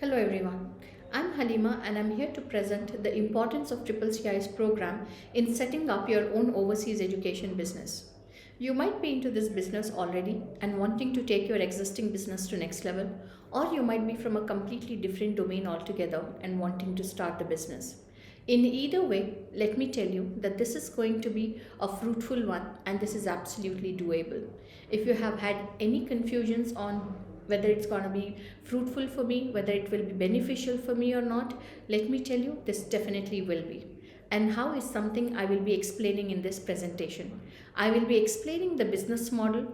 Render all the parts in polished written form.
Hello everyone, I'm Haleema and I'm here to present the importance of CCCIS program in setting up your own overseas education business. You might be into this business already and wanting to take your existing business to next level, or you might be from a completely different domain altogether and wanting to start a business. In either way, let me tell you that this is going to be a fruitful one and this is absolutely doable. If you have had any confusions on whether it's going to be fruitful for me, whether it will be beneficial for me or not, let me tell you, this definitely will be. And how is something I will be explaining in this presentation. I will be explaining the business model,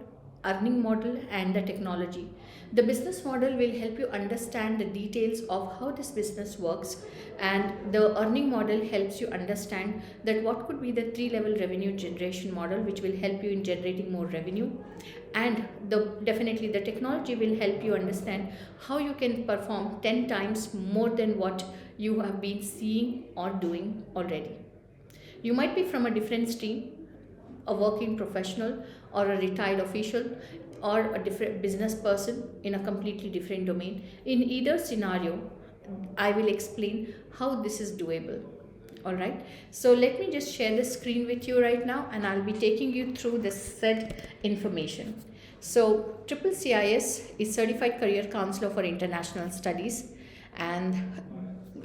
earning model, and the technology. The business model will help you understand the details of how this business works, and the earning model helps you understand that what could be the three-level revenue generation model, which will help you in generating more revenue. And definitely the technology will help you understand how you can perform 10 times more than what you have been seeing or doing already. You might be from a different stream, a working professional or a retired official or a different business person in a completely different domain. In either scenario, I will explain how this is doable. All right, so let me just share the screen with you right now and I'll be taking you through the said information. So CCCIS is Certified Career Counselor for International Studies, and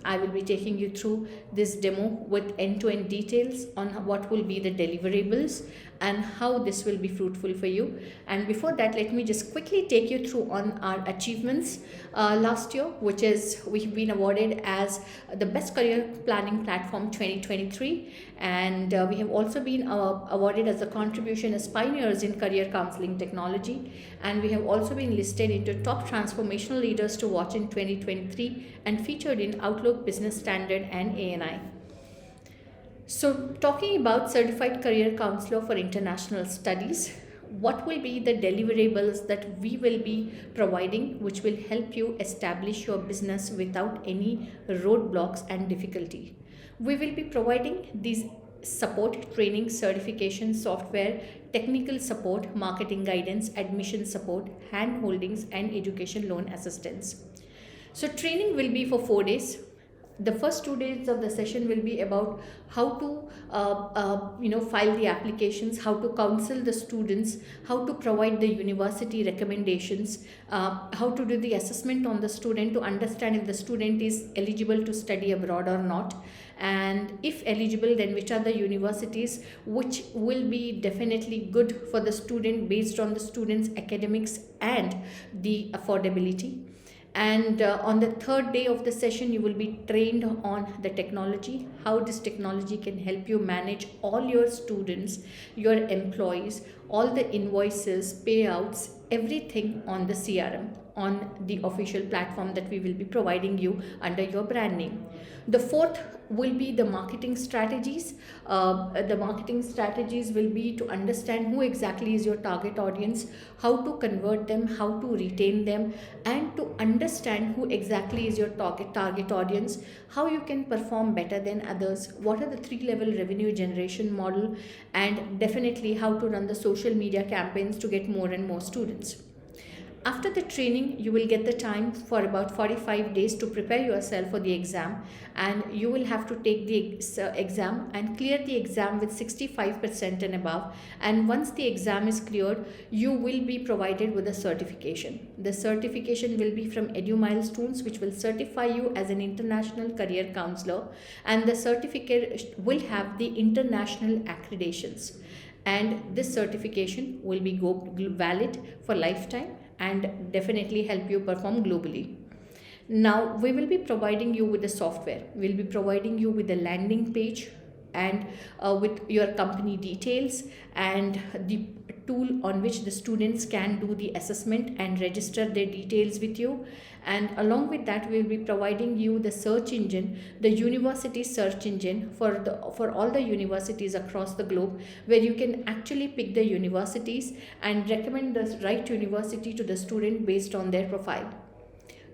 I will be taking you through this demo with end-to-end details on what will be the deliverables and how this will be fruitful for you. And before that, let me just quickly take you through on our achievements last year, which is we've been awarded as the Best Career Planning Platform 2023, and we have also been awarded as a contribution as pioneers in career counseling technology, and we have also been listed into top transformational leaders to watch in 2023 and featured in Outlook Business Standard and ANI. So talking about Certified Career Counselor for International Studies, what will be the deliverables that we will be providing which will help you establish your business without any roadblocks and difficulty? We will be providing these support, training, certification, software, technical support, marketing guidance, admission support, hand holdings, and education loan assistance. So training will be for 4 days. The first 2 days of the session will be about how to file the applications, how to counsel the students, how to provide the university recommendations, how to do the assessment on the student to understand if the student is eligible to study abroad or not, and if eligible, then which are the universities which will be definitely good for the student based on the student's academics and the affordability. And on the third day of the session, you will be trained on the technology, how this technology can help you manage all your students, your employees, all the invoices, payouts, everything on the CRM, on the official platform that we will be providing you under your brand name. The fourth will be the marketing strategies. The marketing strategies will be to understand who exactly is your target audience, how to convert them, how to retain them, and to understand who exactly is your target audience, how you can perform better than others, what are the three-level revenue generation model, and definitely how to run the social media campaigns to get more and more students. After the training, you will get the time for about 45 days to prepare yourself for the exam, and you will have to take the exam and clear the exam with 65% and above. And once the exam is cleared, you will be provided with a certification. The certification will be from EduMilestones, which will certify you as an international career counselor, and the certificate will have the international accreditations. And this certification will be valid for lifetime and definitely help you perform globally. Now we will be providing you with the software. We'll be providing you with the landing page and with your company details and the tool on which the students can do the assessment and register their details with you. And along with that, we'll be providing you the search engine, the university search engine for all the universities across the globe, where you can actually pick the universities and recommend the right university to the student based on their profile.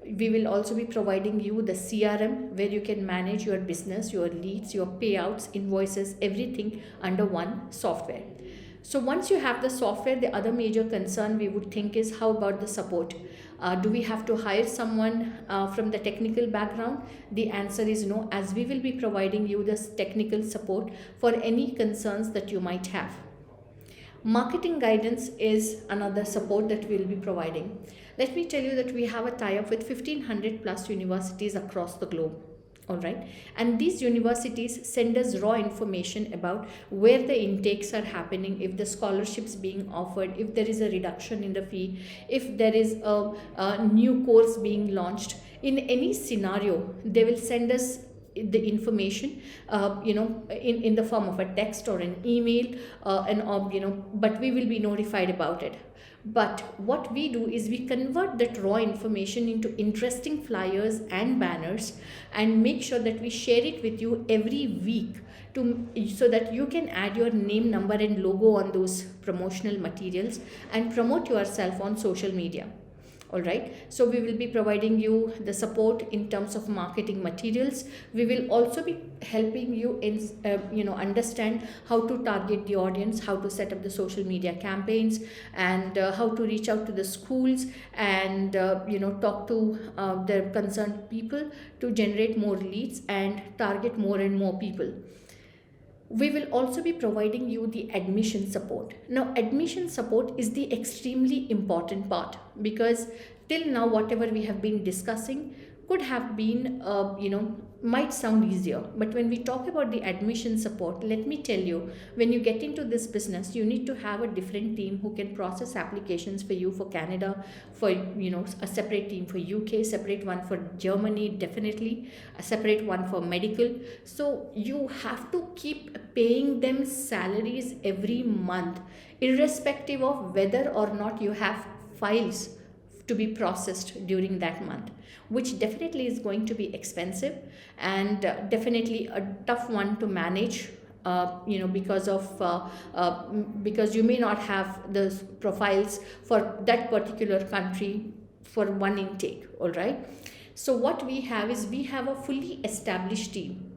We will also be providing you the CRM, where you can manage your business, your leads, your payouts, invoices, everything under one software. So once you have the software, the other major concern we would think is how about the support? Do we have to hire someone from the technical background? The answer is no, as we will be providing you this technical support for any concerns that you might have. Marketing guidance is another support that we'll be providing. Let me tell you that we have a tie-up with 1500 plus universities across the globe. All right, and these universities send us raw information about where the intakes are happening, if the scholarships being offered, if there is a reduction in the fee, if there is a new course being launched. In any scenario, they will send us the information, in the form of a text or an email, but we will be notified about it. But what we do is we convert that raw information into interesting flyers and banners and make sure that we share it with you every week so that you can add your name, number and logo on those promotional materials and promote yourself on social media. All right, so we will be providing you the support in terms of marketing materials. We will also be helping you in understand how to target the audience, how to set up the social media campaigns, and how to reach out to the schools and talk to the concerned people to generate more leads and target more and more people. We will also be providing you the admission support. Now, admission support is the extremely important part, because till now, whatever we have been discussing could have been, might sound easier. But when we talk about the admission support, let me tell you, when you get into this business, you need to have a different team who can process applications for you for Canada, for, a separate team for UK, separate one for Germany, definitely, a separate one for medical. So you have to keep paying them salaries every month, irrespective of whether or not you have files to be processed during that month, which definitely is going to be expensive and definitely a tough one to manage, because you may not have the profiles for that particular country for one intake. All right, so what we have is we have a fully established team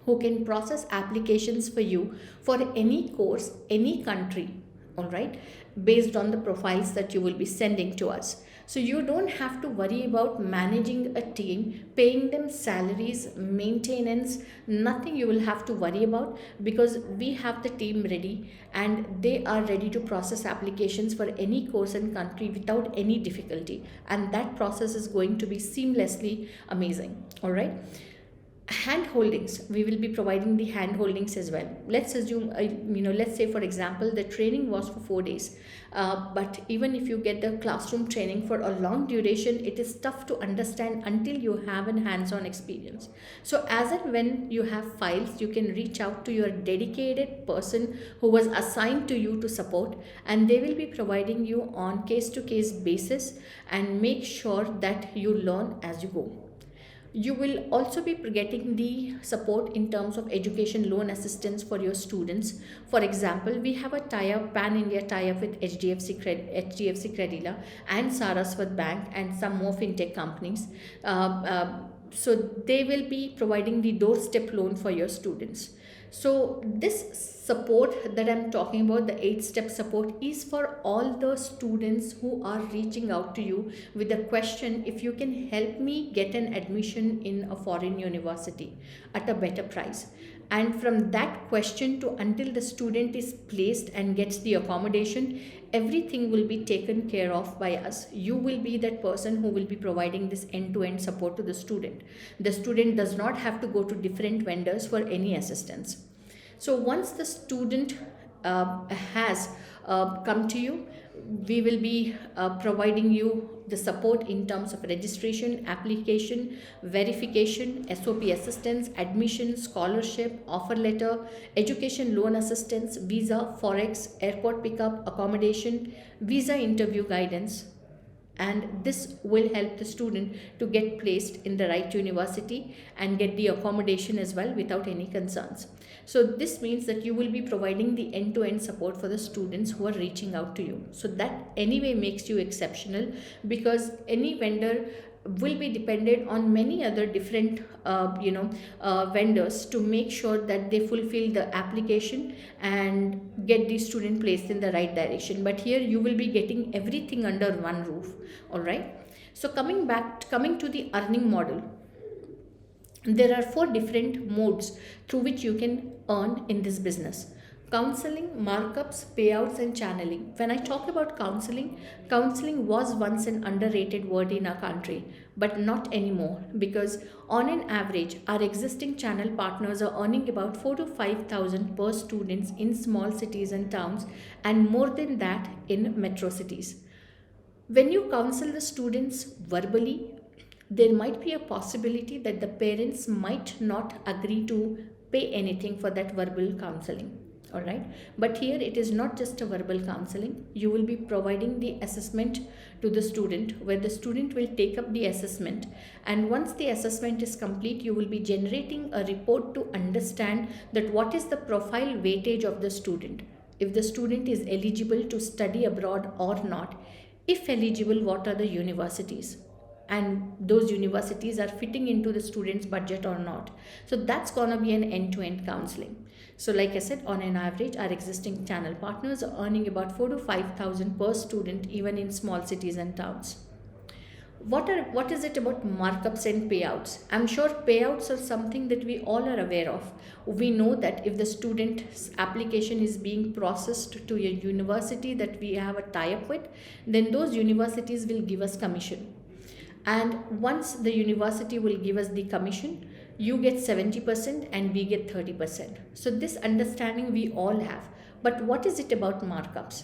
who can process applications for you for any course, any country. All right, based on the profiles that you will be sending to us. So you don't have to worry about managing a team, paying them salaries, maintenance, nothing you will have to worry about, because we have the team ready and they are ready to process applications for any course and country without any difficulty. And that process is going to be seamlessly amazing. All right. Hand holdings, we will be providing the hand holdings as well. Let's assume, let's say for example the training was for 4 days, but even if you get the classroom training for a long duration, it is tough to understand until you have a hands-on experience. So as and when you have files, you can reach out to your dedicated person who was assigned to you to support, and they will be providing you on case-to-case basis and make sure that you learn as you go. You will also be getting the support in terms of education loan assistance for your students. For example, we have a tie-up, pan-India tie-up with HDFC Credila and Saraswat Bank and some more fintech companies. So they will be providing the doorstep loan for your students. So this support that I'm talking about, the 8-step support, is for all the students who are reaching out to you with a question, if you can help me get an admission in a foreign university at a better price. And from that question to until the student is placed and gets the accommodation, everything will be taken care of by us. You will be that person who will be providing this end-to-end support to the student. The student does not have to go to different vendors for any assistance. So once the student has come to you, we will be providing you the support in terms of registration, application, verification, SOP assistance, admission, scholarship, offer letter, education loan assistance, visa, forex, airport pickup, accommodation, visa interview guidance. And this will help the student to get placed in the right university and get the accommodation as well without any concerns. So this means that you will be providing the end-to-end support for the students who are reaching out to you. So that anyway makes you exceptional, because any vendor will be dependent on many other different vendors to make sure that they fulfill the application and get the student placed in the right direction. But here you will be getting everything under one roof. All right. So coming to the earning model, there are four different modes through which you can earn in this business: counseling, markups, payouts, and channeling. When I talk about counseling, counseling was once an underrated word in our country, but not anymore, because on an average, our existing channel partners are earning about 4 to 5,000 per students in small cities and towns, and more than that in metro cities. When you counsel the students verbally, there might be a possibility that the parents might not agree to pay anything for that verbal counseling. All right. But here it is not just a verbal counseling. You will be providing the assessment to the student, where the student will take up the assessment. And once the assessment is complete, you will be generating a report to understand that what is the profile weightage of the student. If the student is eligible to study abroad or not. If eligible, what are the universities? And those universities are fitting into the student's budget or not. So that's gonna be an end-to-end counseling. So like I said, on an average, our existing channel partners are earning about 4 to 5,000 per student, even in small cities and towns. What is it about markups and payouts? I'm sure payouts are something that we all are aware of. We know that if the student's application is being processed to a university that we have a tie-up with, then those universities will give us commission. And once the university will give us the commission, you get 70% and we get 30%. So this understanding we all have. But what is it about markups?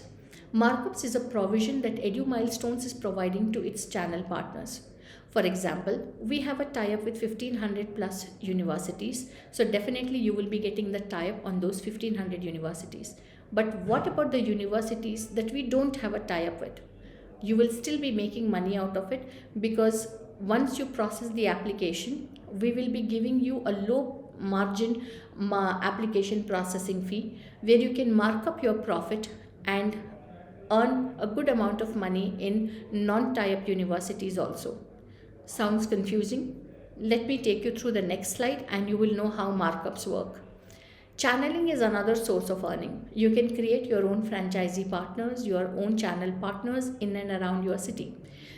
Markups is a provision that Edu Milestones is providing to its channel partners. For example, we have a tie-up with 1500 plus universities. So definitely you will be getting the tie-up on those 1500 universities. But what about the universities that we don't have a tie-up with? You will still be making money out of it, because once you process the application, we will be giving you a low margin application processing fee, where you can mark up your profit and earn a good amount of money in non-tie-up universities also. Sounds confusing? Let me take you through the next slide and you will know how markups work. Channeling is another source of earning. You can create your own franchisee partners, your own channel partners in and around your city.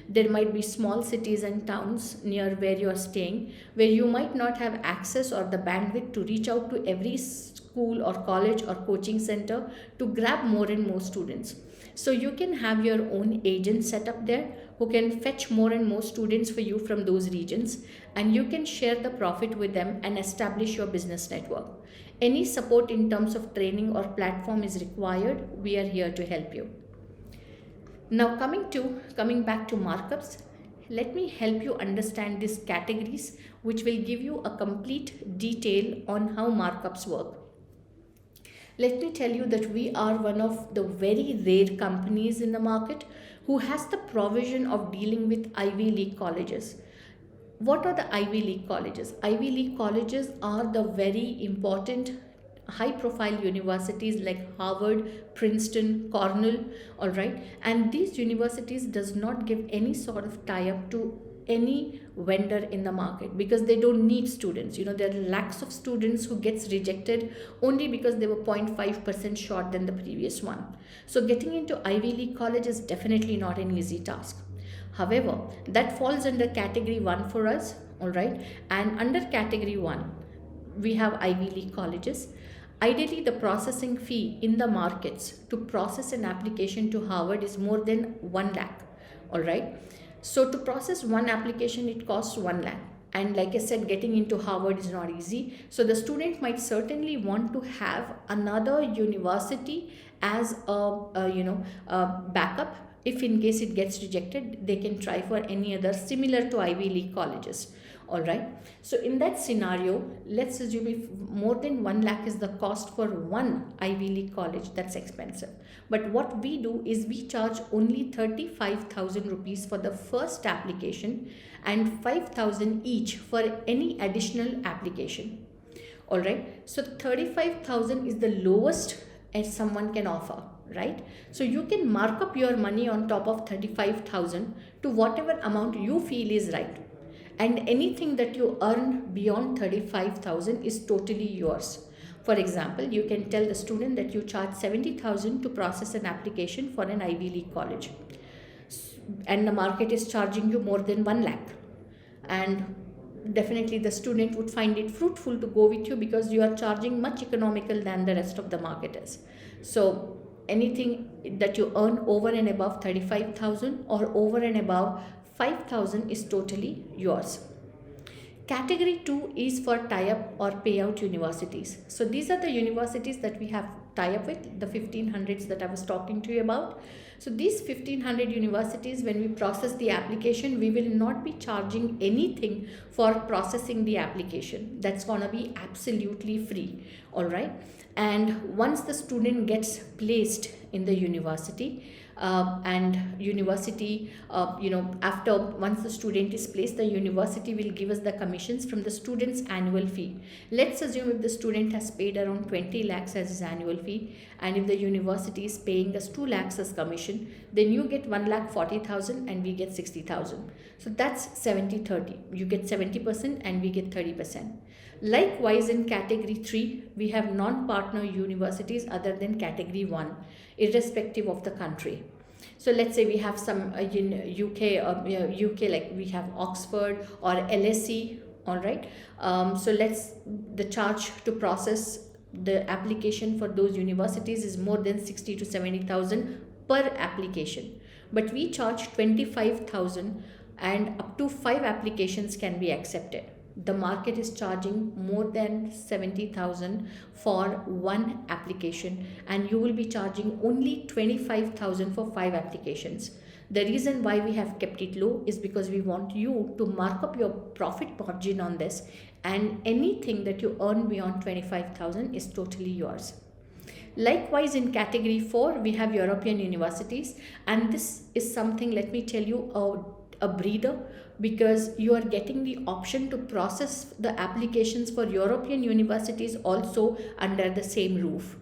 There might be small cities and towns near where you are staying, where you might not have access or the bandwidth to reach out to every school or college or coaching center to grab more and more students. So you can have your own agent set up there who can fetch more and more students for you from those regions, and you can share the profit with them and establish your business network. Any support in terms of training or platform is required, we are here to help you. Now coming back to markups, let me help you understand these categories, which will give you a complete detail on how markups work. Let me tell you that we are one of the very rare companies in the market who has the provision of dealing with Ivy League colleges. What are the Ivy League colleges? Ivy League colleges are the very important high profile universities like Harvard, Princeton, Cornell, all right? And these universities does not give any sort of tie-up to any vendor in the market, because they don't need students. There are lakhs of students who gets rejected only because they were 0.5% short than the previous one. So getting into Ivy League college is definitely not an easy task. However, that falls under category 1 for us, all right? And under category 1, we have Ivy League colleges. Ideally, the processing fee in the markets to process an application to Harvard is more than 1 lakh, all right? So to process one application, it costs 1 lakh. And like I said, getting into Harvard is not easy. So the student might certainly want to have another university as a backup. If in case it gets rejected, they can try for any other similar to Ivy League colleges. All right. So in that scenario, let's assume if more than 1 lakh is the cost for one Ivy League college, that's expensive. But what we do is we charge only 35,000 rupees for the first application and 5,000 each for any additional application. All right. So 35,000 is the lowest as someone can offer, right? So you can mark up your money on top of 35,000 to whatever amount you feel is right. And anything that you earn beyond 35,000 is totally yours. For example, you can tell the student that you charge 70,000 to process an application for an Ivy League college. and the market is charging you more than 1 lakh, and definitely the student would find it fruitful to go with you because you are charging much economical than the rest of the market is. So anything that you earn over and above 35,000 or over and above 5,000 is totally yours. Category 2 is for tie-up or payout universities. So these are the universities that we have tie-up with, the 1500s that I was talking to you about. So these 1500 universities, when we process the application, we will not be charging anything for processing the application. That's gonna be absolutely free, all right? And once the student gets placed in the university, and university, after once the student is placed, the university will give us the commissions from the student's annual fee. Let's assume if the student has paid around 20 lakhs as his annual fee, and if the university is paying us 2 lakhs as commission, then you get 1,40,000 and we get 60,000. So that's 70-30. You get 70% and we get 30%. Likewise, in category 3, we have non-partner universities other than category 1, irrespective of the country. So let's say we have some in UK, like we have Oxford or LSE, all right. So the charge to process the application for those universities is more than 60 to 70,000 per application. But we charge 25,000 and up to 5 applications can be accepted. The market is charging more than 70,000 for one application, and you will be charging only 25,000 for 5 applications. The reason why we have kept it low is because we want you to mark up your profit margin on this, and anything that you earn beyond 25,000 is totally yours. Likewise, in category 4, we have European universities, and this is something, let me tell you, a breather, because you are getting the option to process the applications for European universities also under the same roof.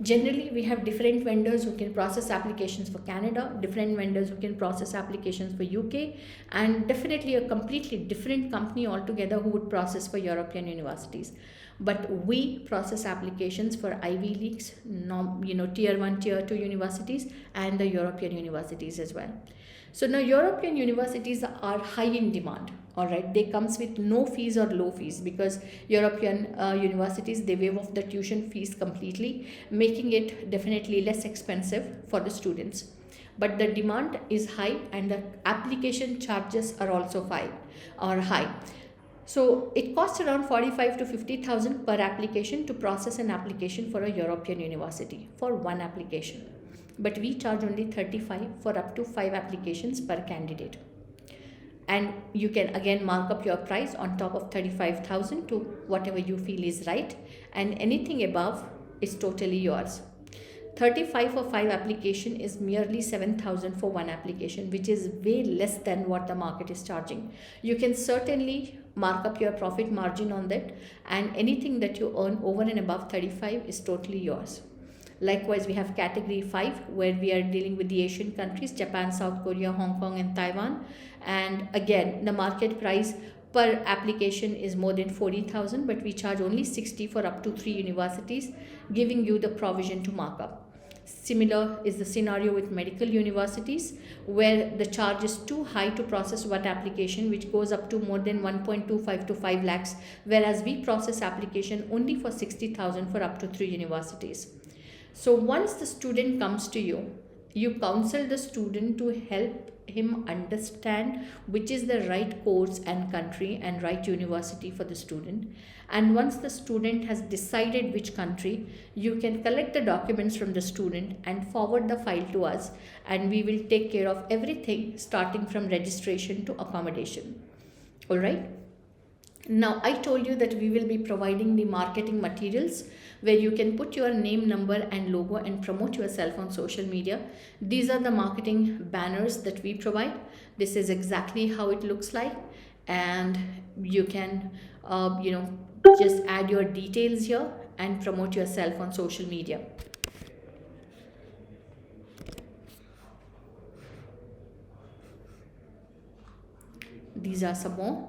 Generally, we have different vendors who can process applications for Canada, different vendors who can process applications for UK, and definitely a completely different company altogether who would process for European universities. But we process applications for Ivy Leagues, tier 1, tier 2 universities, and the European universities as well. So now European universities are high in demand, all right. They comes with no fees or low fees, because European universities, they waive off the tuition fees completely, making it definitely less expensive for the students. But the demand is high and the application charges are also high. So it costs around 45 to 50,000 per application to process an application for a European university for one application. But we charge only 35 for up to 5 applications per candidate. And you can again mark up your price on top of 35,000 to whatever you feel is right, and anything above is totally yours. 35 for 5 application is merely 7,000 for one application, which is way less than what the market is charging. You can certainly mark up your profit margin on that, and anything that you earn over and above 35 is totally yours. Likewise, we have category 5, where we are dealing with the Asian countries, Japan, South Korea, Hong Kong and Taiwan. And again, the market price per application is more than 40,000, but we charge only 60 for up to 3 universities, giving you the provision to mark up. Similar is the scenario with medical universities, where the charge is too high to process one application, which goes up to more than 1.25 to 5 lakhs, whereas we process application only for 60,000 for up to 3 universities. So once the student comes to you, you counsel the student to help him understand which is the right course and country and right university for the student. And once the student has decided which country, you can collect the documents from the student and forward the file to us, and we will take care of everything starting from registration to accommodation. All right. Now, I told you that we will be providing the marketing materials where you can put your name, number and logo and promote yourself on social media. These are the marketing banners that we provide. This is exactly how it looks like, and you can just add your details here and promote yourself on social media. These are some more.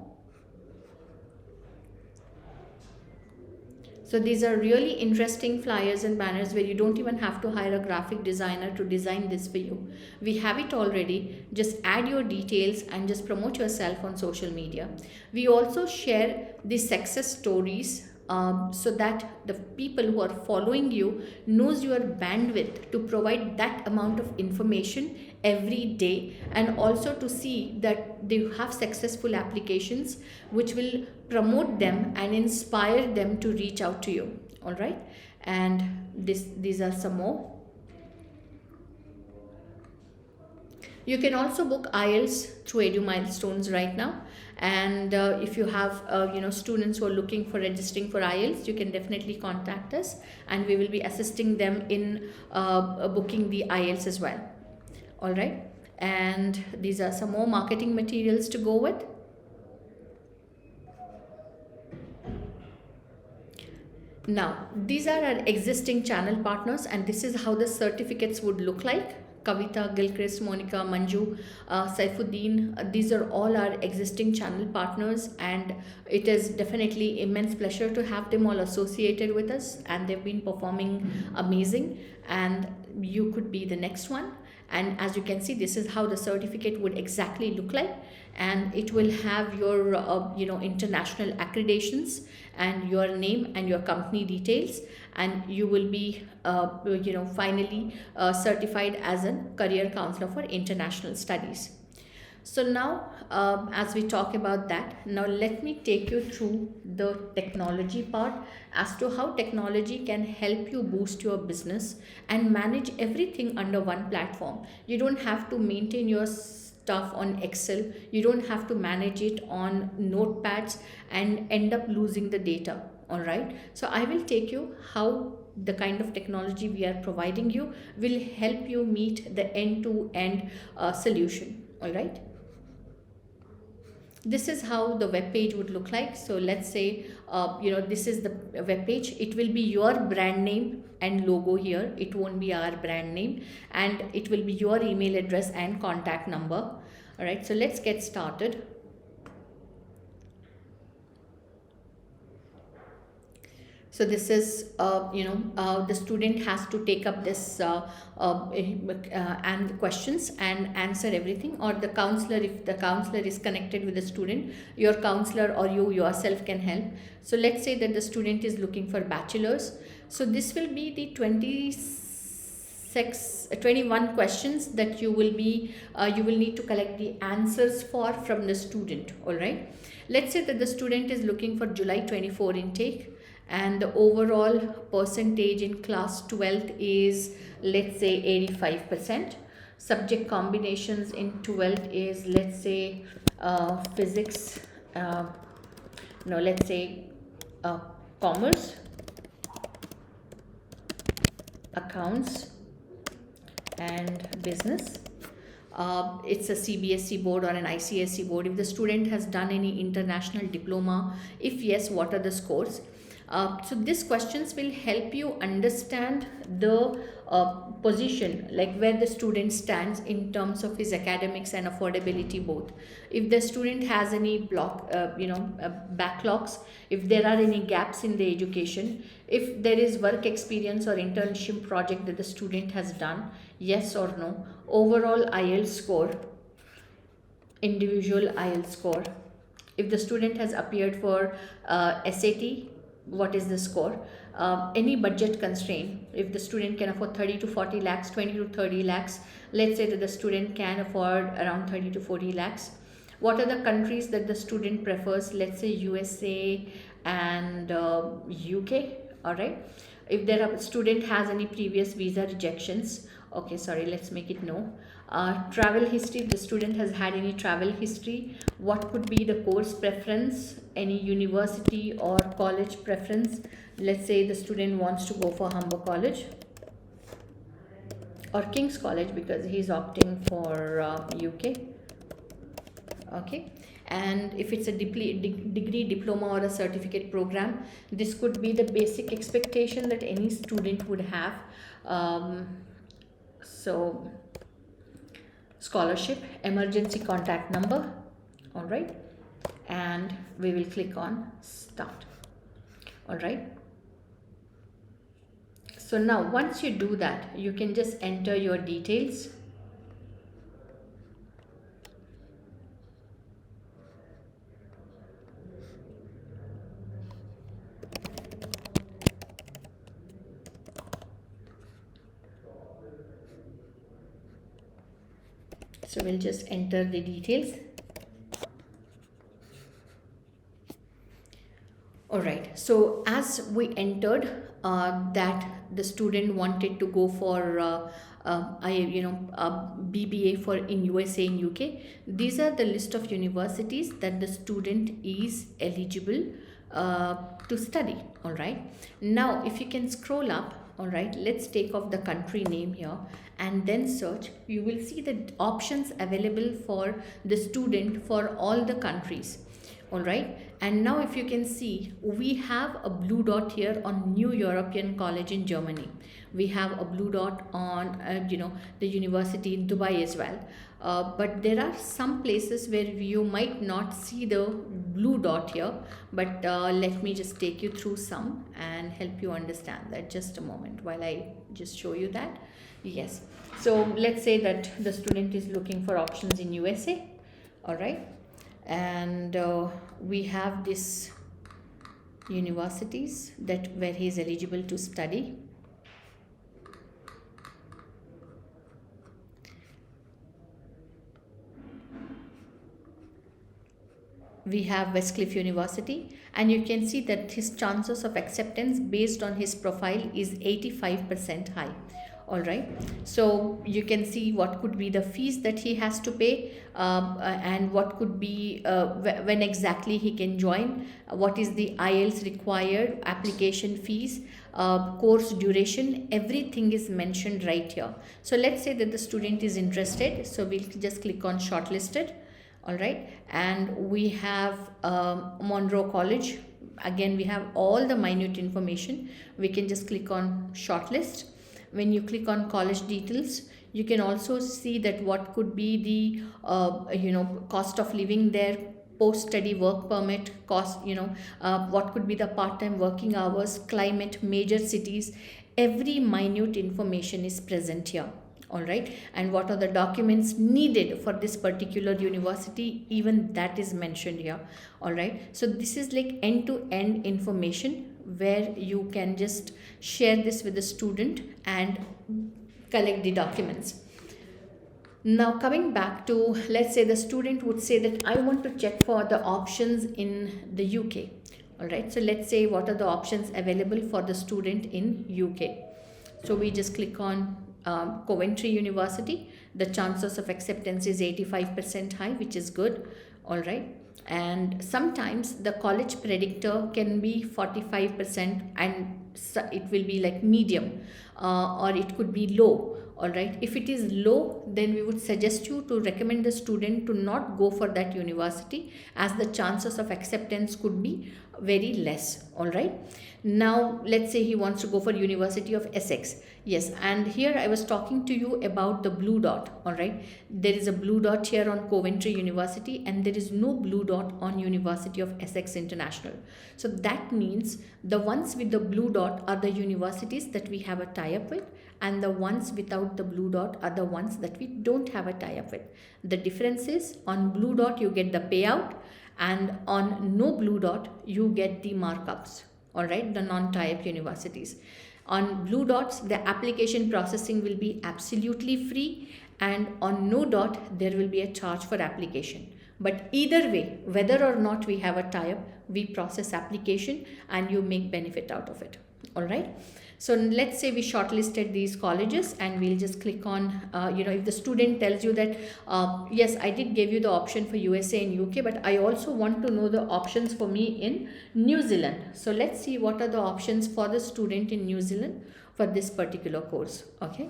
So these are really interesting flyers and banners where you don't even have to hire a graphic designer to design this for you. We have it already. Just add your details and just promote yourself on social media. We also share the success stories, so that the people who are following you knows your bandwidth to provide that amount of information every day, and also to see that they have successful applications which will promote them and inspire them to reach out to you. All right, and these are some more. You can also book IELTS through Edu Milestones right now. And if you have students who are looking for registering for IELTS, you can definitely contact us, and we will be assisting them in booking the IELTS as well. All right, and these are some more marketing materials to go with. Now, these are our existing channel partners, and this is how the certificates would look like. Kavita, Gilchrist, Monica, Manju, Saifuddin, these are all our existing channel partners, and it is definitely immense pleasure to have them all associated with us, and they've been performing amazing, and you could be the next one. And as you can see, this is how the certificate would exactly look like, and it will have your international accreditations and your name and your company details, and you will be finally certified as a career counselor for international studies. So now, as we talk about that, now let me take you through the technology part as to how technology can help you boost your business and manage everything under one platform. You don't have to maintain your stuff on Excel. You don't have to manage it on notepads and end up losing the data. All right. So I will take you how the kind of technology we are providing you will help you meet the end-to-end solution. All right. This is how the web page would look like. So let's say, this is the web page. It will be your brand name and logo here. It won't be our brand name, and it will be your email address and contact number. All right. So let's get started. So this is, the student has to take up this and questions and answer everything, or the counselor, if the counselor is connected with the student, your counselor or you yourself can help. So let's say that the student is looking for bachelor's. So this will be the 21 questions that you will need to collect the answers from the student. All right. Let's say that the student is looking for July 24 intake, and the overall percentage in class 12th is, let's say, 85%. Subject combinations in 12th is, let's say, physics, commerce, accounts, and business. It's a CBSE board or an ICSE board. If the student has done any international diploma, if yes, what are the scores? So these questions will help you understand the position, like where the student stands in terms of his academics and affordability both. If the student has any backlogs, if there are any gaps in the education, if there is work experience or internship project that the student has done, yes or no, overall IELTS score, individual IELTS score. If the student has appeared for SAT, what is the score? Any budget constraint, if the student can afford 30 to 40 lakhs, 20 to 30 lakhs, let's say that the student can afford around 30 to 40 lakhs. What are the countries that the student prefers? Let's say USA and UK. All right. If the student has any previous visa rejections, okay, sorry, let's make it no. Travel history, if the student has had any travel history, what could be the course preference, any university or college preference? Let's say the student wants to go for Humber College or King's College because he's opting for UK. Okay. And if it's a degree, diploma, or a certificate program, this could be the basic expectation that any student would have. So scholarship, emergency contact number. All right, and we will click on start. All right, So now once you do that, you can just enter your details. So we'll just enter the details. All right, so as we entered that the student wanted to go for BBA for in USA and UK. These are the list of universities that the student is eligible to study. All right, now if you can scroll up. All right, let's take off the country name here and then search. You will see the options available for the student for all the countries. All right, and now if you can see, we have a blue dot here on New European College in Germany. We have a blue dot on the university in Dubai as well. But there are some places where you might not see the blue dot here, but let me just take you through some and help you understand that. Just a moment while I just show you that. Yes, so let's say that the student is looking for options in USA. All right, and we have this universities that where he is eligible to study. We have Westcliff University, and you can see that his chances of acceptance based on his profile is 85% high. All right, so you can see what could be the fees that he has to pay, and what could be when exactly he can join, what is the IELTS required, application fees, course duration, everything is mentioned right here. So let's say that the student is interested, so we'll just click on shortlisted. All right, and we have Monroe College. Again, we have all the minute information. We can just click on shortlist. When you click on college details, you can also see that what could be the cost of living there, post-study work permit cost, what could be the part-time working hours, climate, major cities. Every minute information is present here. All right, and what are the documents needed for this particular university, even that is mentioned here. All right, so this is like end-to-end information where you can just share this with the student and collect the documents. Now coming back to, let's say the student would say that I want to check for the options in the UK. All right, so let's say what are the options available for the student in UK. So we just click on Coventry University. The chances of acceptance is 85% high, which is good. All right, and sometimes the college predictor can be 45%, and it will be like medium, or it could be low. All right, if it is low, then we would suggest you to recommend the student to not go for that university, as the chances of acceptance could be very less. All right, now let's say he wants to go for University of Essex. Yes, and here I was talking to you about the blue dot. All right, there is a blue dot here on Coventry University, and there is no blue dot on University of Essex International. So that means the ones with the blue dot are the universities that we have a tie-up with, and the ones without the blue dot are the ones that we don't have a tie-up with. The difference is, on blue dot you get the payout, and on no blue dot you get the markups. All right, the non-tie-up universities. On blue dots, the application processing will be absolutely free, and on no dot there will be a charge for application. But either way, whether or not we have a tie-up, we process application and you make benefit out of it. All right, so let's say we shortlisted these colleges, and we'll just click on if the student tells you that yes, I did give you the option for USA and UK, but I also want to know the options for me in New Zealand. So let's see what are the options for the student in New Zealand for this particular course. Okay,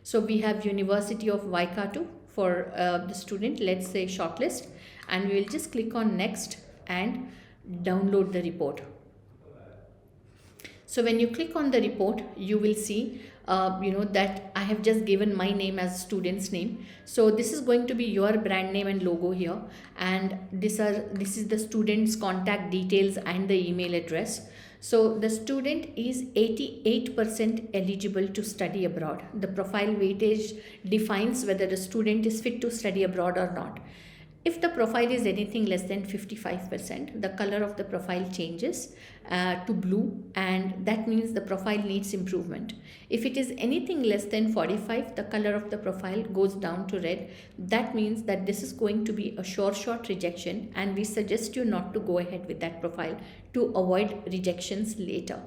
so we have University of Waikato for the student. Let's say shortlist, and we will just click on next and download the report. So when you click on the report, you will see that I have just given my name as student's name. So this is going to be your brand name and logo here, and this is the student's contact details and the email address. So the student is 88% eligible to study abroad. The profile weightage defines whether the student is fit to study abroad or not. If the profile is anything less than 55%, the color of the profile changes to blue, and that means the profile needs improvement. If it is anything less than 45, the color of the profile goes down to red. That means that this is going to be a sure shot rejection, and we suggest you not to go ahead with that profile to avoid rejections later,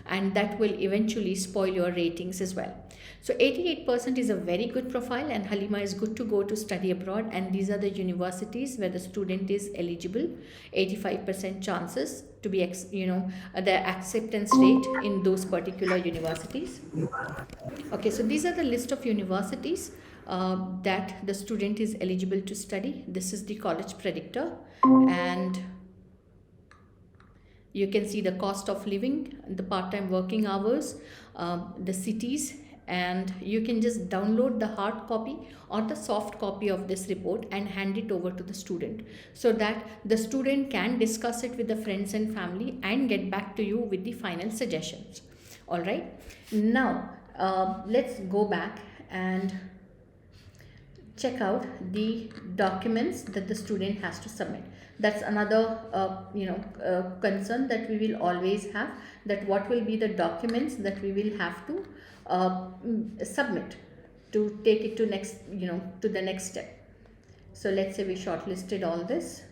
and that will eventually spoil your ratings as well. So 88% is a very good profile, and Haleema is good to go to study abroad, and these are the universities where the student is eligible. 85% chances to be the acceptance rate in those particular universities. Okay, so these are the list of universities that the student is eligible to study. This is the college predictor, and you can see the cost of living, the part-time working hours, the cities, and you can just download the hard copy or the soft copy of this report and hand it over to the student, so that the student can discuss it with the friends and family and get back to you with the final suggestions. All right, now let's go back and check out the documents that the student has to submit. That's another concern that we will always have, that what will be the documents that we will have to submit to take it to to the next step. So let's say we shortlisted all this.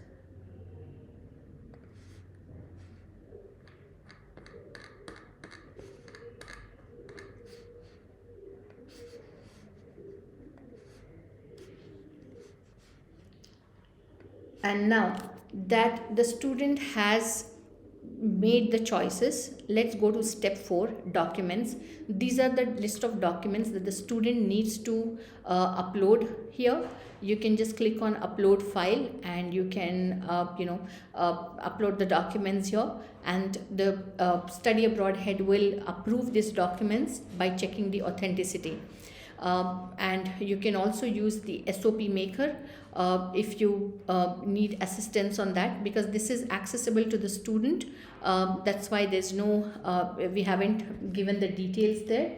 And now that the student has made the choices, let's go to step 4, documents. These are the list of documents that the student needs to upload here. You can just click on upload file, and you can upload the documents here, and the study abroad head will approve these documents by checking the authenticity. And you can also use the SOP maker if you need assistance on that, because this is accessible to the student. That's why there's no we haven't given the details there.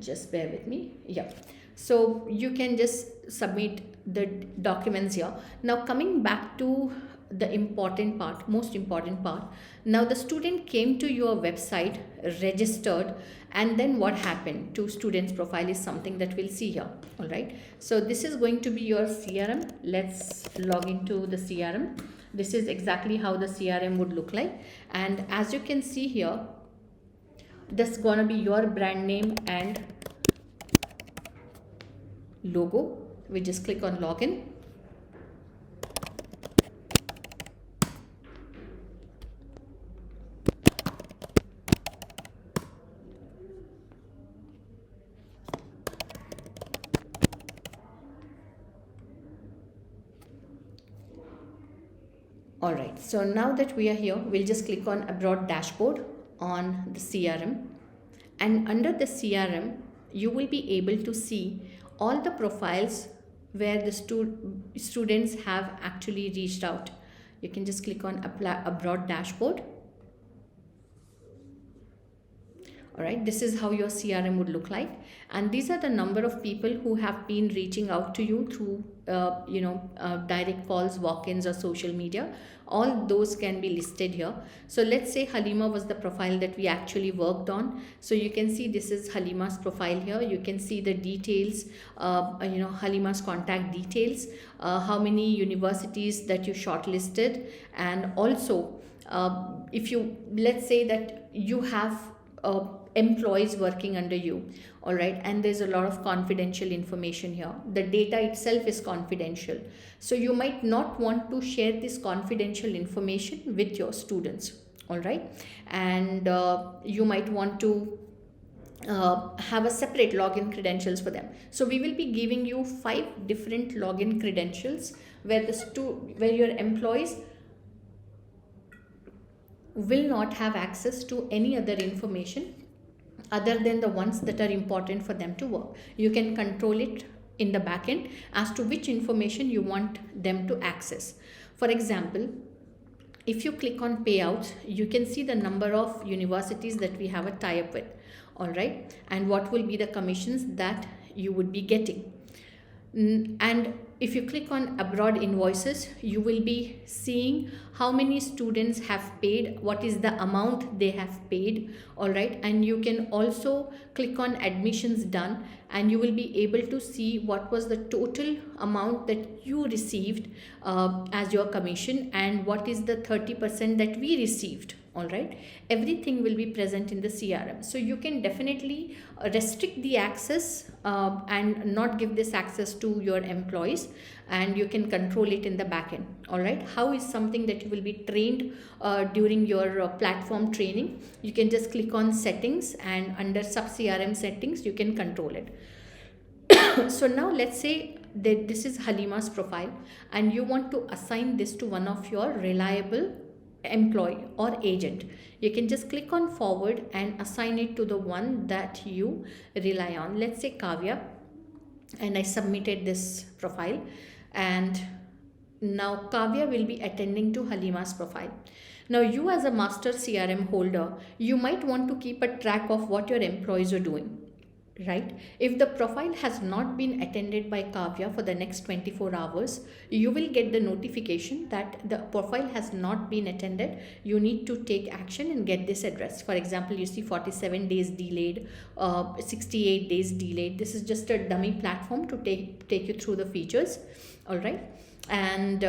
Just bear with me. Yeah, so you can just submit the documents here. Now coming back to the important part, most important part. Now the student came to your website, registered, and then what happened to student's profile is something that we'll see here. All right, so this is going to be your CRM. Let's log into the CRM. This is exactly how the CRM would look like, and as you can see here, this is gonna be your brand name and logo. We just click on login. All right, so now that we are here, we'll just click on abroad dashboard on the CRM, and under the CRM you will be able to see all the profiles where the students have actually reached out. You can just click on apply abroad dashboard. All right, this is how your CRM would look like, and these are the number of people who have been reaching out to you through direct calls, walk-ins, or social media. All those can be listed here. So let's say Haleema was the profile that we actually worked on. So you can see this is Haleema's profile here. You can see the details, Haleema's contact details, how many universities that you shortlisted, and also if you, let's say that you have employees working under you, all right, and there's a lot of confidential information here. The data itself is confidential, so you might not want to share this confidential information with your students, all right, and you might want to have a separate login credentials for them. So we will be giving you 5 different login credentials where where your employees will not have access to any other information other than the ones that are important for them to work. You can control it in the backend as to which information you want them to access. For example, If you click on payouts, you can see the number of universities that we have a tie-up with, all right, and what will be the commissions that you would be getting. And if you click on abroad invoices, you will be seeing how many students have paid, what is the amount they have paid, all right. And you can also click on admissions done, and you will be able to see what was the total amount that you received as your commission, and what is the 30% that we received, all right. Everything will be present in the CRM, so you can definitely restrict the access and not give this access to your employees, and you can control it in the backend, all right. How is something that you will be trained during your platform training? You can just click on settings, and under sub CRM settings you can control it. So now let's say that this is Haleema's profile, and you want to assign this to one of your reliable employee or agent. You can just click on forward and assign it to the one that you rely on. Let's say Kavya, and I submitted this profile, and now Kavya will be attending to Haleema's profile. Now you as a master CRM holder, you might want to keep a track of what your employees are doing, right? If the profile has not been attended by Kavya for the next 24 hours, you will get the notification that the profile has not been attended. You need to take action and get this addressed. For example, you see 47 days delayed, 68 days delayed. This is just a dummy platform to take you through the features, all right. And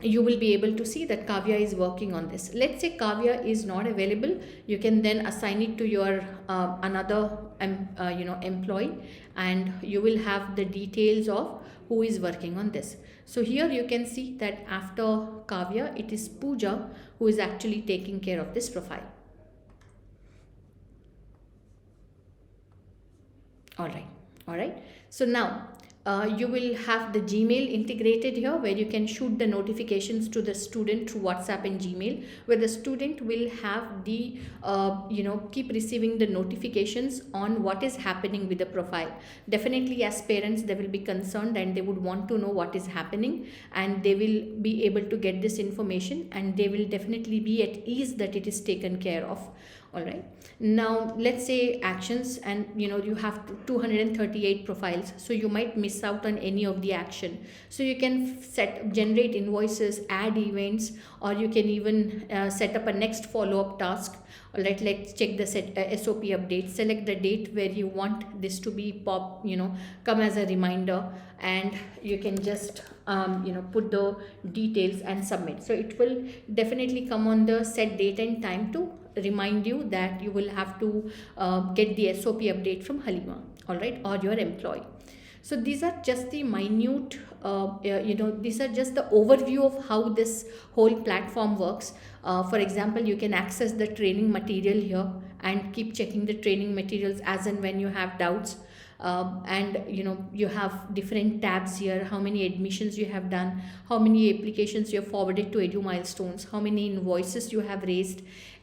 you will be able to see that Kavya is working on this. Let's say Kavya is not available, you can then assign it to your another employee, and you will have the details of who is working on this. So here you can see that after Kavya, it is Pooja who is actually taking care of this profile. All right. So now you will have the Gmail integrated here, where you can shoot the notifications to the student through WhatsApp and Gmail, where the student will have the keep receiving the notifications on what is happening with the profile. Definitely as parents, they will be concerned and they would want to know what is happening, and they will be able to get this information, and they will definitely be at ease that it is taken care of. All right. Now let's say actions, and you have 238 profiles, so you might miss out on any of the action. So you can generate invoices, add events, or you can even set up a next follow-up task. All right, let's check the SOP update, select the date where you want this to be come as a reminder, and you can just put the details and submit. So it will definitely come on the set date and time to remind you that you will have to get the SOP update from Haleema, all right, or your employee. So these are just the minute, these are just the overview of how this whole platform works. For example, you can access the training material here and keep checking the training materials as and when you have doubts. And you have different tabs here, how many admissions you have done, how many applications you have forwarded to Edu Milestones, how many invoices you have raised.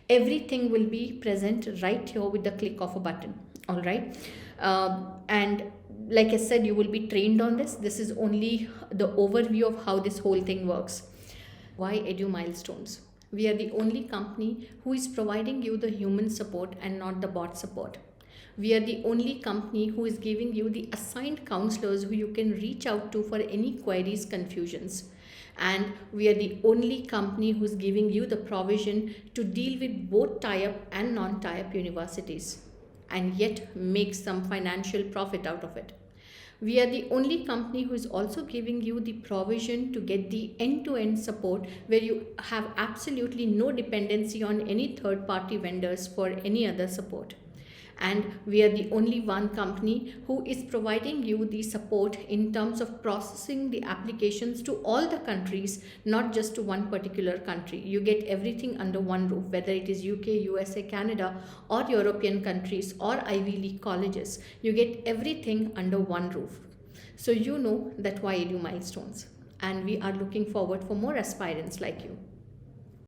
Everything will be present right here with the click of a button, all right. And like I said, you will be trained on this. This is only the overview of how this whole thing works. Why Edu Milestones? We are the only company who is providing you the human support and not the bot support. We are the only company who is giving you the assigned counselors who you can reach out to for any queries, confusions. And we are the only company who is giving you the provision to deal with both tie-up and non-tie-up universities, and yet make some financial profit out of it. We are the only company who is also giving you the provision to get the end-to-end support, where you have absolutely no dependency on any third-party vendors for any other support. And we are the only one company who is providing you the support in terms of processing the applications to all the countries, not just to one particular country. You get everything under one roof, whether it is UK, USA, Canada, or European countries, or Ivy League colleges. You get everything under one roof. So you know that why Edu Milestones. And we are looking forward for more aspirants like you.